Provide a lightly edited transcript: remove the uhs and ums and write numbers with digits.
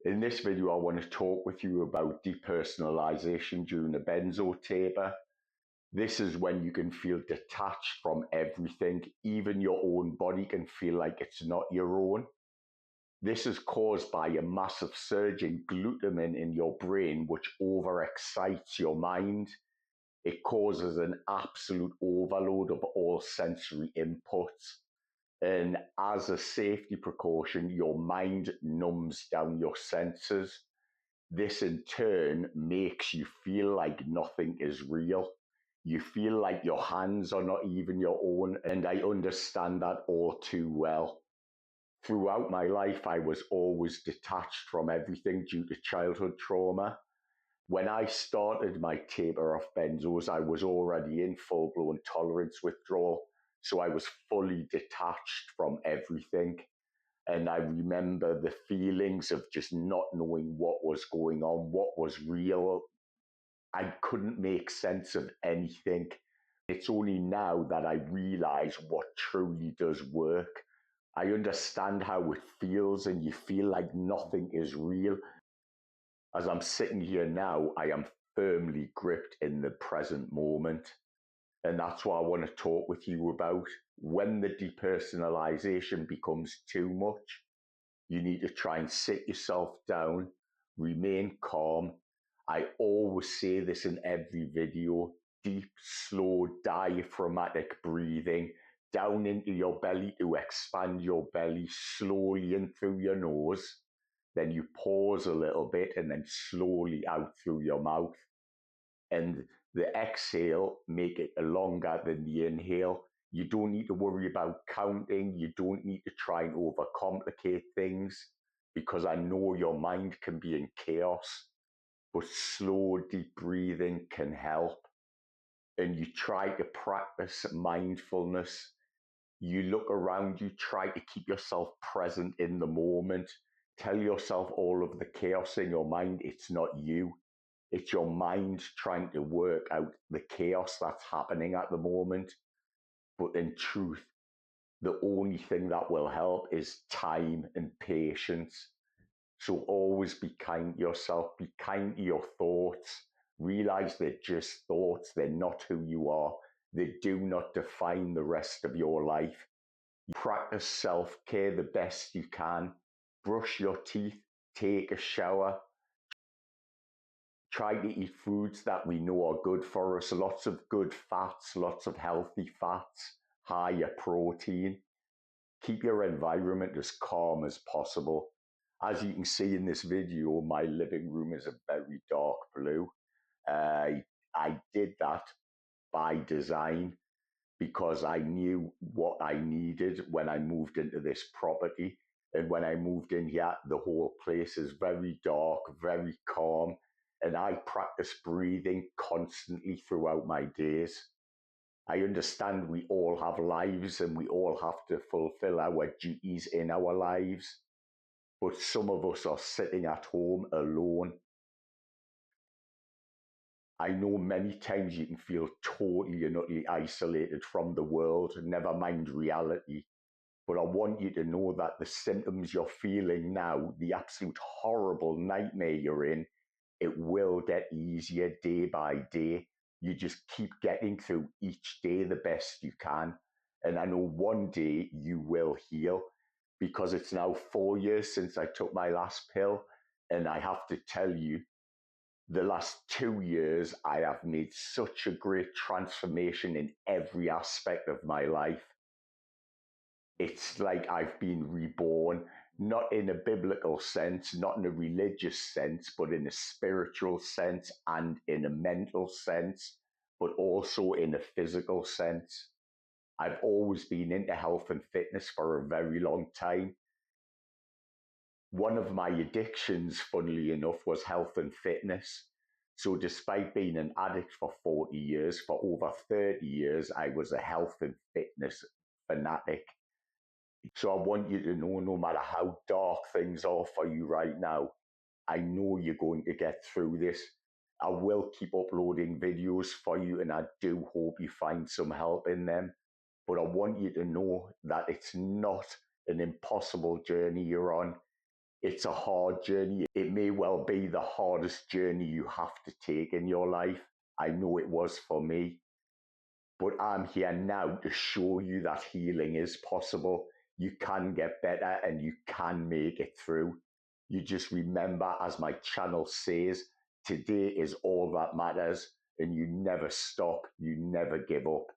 In this video, I want to talk with you about depersonalization during a benzo taper. This is when you can feel detached from everything. Even your own body can feel like it's not your own. This is caused by a massive surge in glutamate in your brain, which overexcites your mind. It causes an absolute overload of all sensory inputs. And as a safety precaution, your mind numbs down your senses. This in turn makes you feel like nothing is real. You feel like your hands are not even your own, and I understand that all too well. Throughout my life, I was always detached from everything due to childhood trauma. When I started my taper off benzos, I was already in full-blown tolerance withdrawal, so I was fully detached from everything. And I remember the feelings of just not knowing what was going on, what was real. I couldn't make sense of anything. It's only now that I realize what truly does work. I understand how it feels, and you feel like nothing is real. As I'm sitting here now, I am firmly gripped in the present moment. And that's what I want to talk with you about. When the depersonalization becomes too much, you need to try and sit yourself down, remain calm. I always say this in every video: deep, slow, diaphragmatic breathing down into your belly to expand your belly slowly in through your nose. Then you pause a little bit and then slowly out through your mouth. And the exhale, make it longer than the inhale. You don't need to worry about counting. You don't need to try and overcomplicate things, because I know your mind can be in chaos, but slow, deep breathing can help. And you try to practice mindfulness. You look around you, try to keep yourself present in the moment. Tell yourself all of the chaos in your mind, it's not you. It's your mind trying to work out the chaos that's happening at the moment. But in truth, the only thing that will help is time and patience. So always be kind to yourself, be kind to your thoughts. Realize they're just thoughts, they're not who you are. They do not define the rest of your life. Practice self-care the best you can. Brush your teeth, take a shower. Try to eat foods that we know are good for us. Lots of good fats, lots of healthy fats, higher protein. Keep your environment as calm as possible. As you can see in this video, my living room is a very dark blue. I did that by design, because I knew what I needed when I moved into this property. And when I moved in here, the whole place is very dark, very calm. And I practice breathing constantly throughout my days. I understand we all have lives and we all have to fulfill our duties in our lives. But some of us are sitting at home alone. I know many times you can feel totally and utterly isolated from the world, never mind reality. But I want you to know that the symptoms you're feeling now, the absolute horrible nightmare you're in, it will get easier day by day. You just keep getting through each day the best you can. And I know one day you will heal, because it's now 4 years since I took my last pill. And I have to tell you, the last 2 years, I have made such a great transformation in every aspect of my life. It's like I've been reborn, not in a biblical sense, not in a religious sense, but in a spiritual sense and in a mental sense, but also in a physical sense. I've always been into health and fitness for a very long time. One of my addictions, funnily enough, was health and fitness. So despite being an addict for 40 years, for over 30 years, I was a health and fitness fanatic. So I want you to know, no matter how dark things are for you right now, I know you're going to get through this. I will keep uploading videos for you, and I do hope you find some help in them. But I want you to know that it's not an impossible journey you're on. It's a hard journey. It may well be the hardest journey you have to take in your life. I know it was for me, but I'm here now to show you that healing is possible. You can get better and you can make it through. You just remember, as my channel says, today is all that matters, and you never stop, you never give up.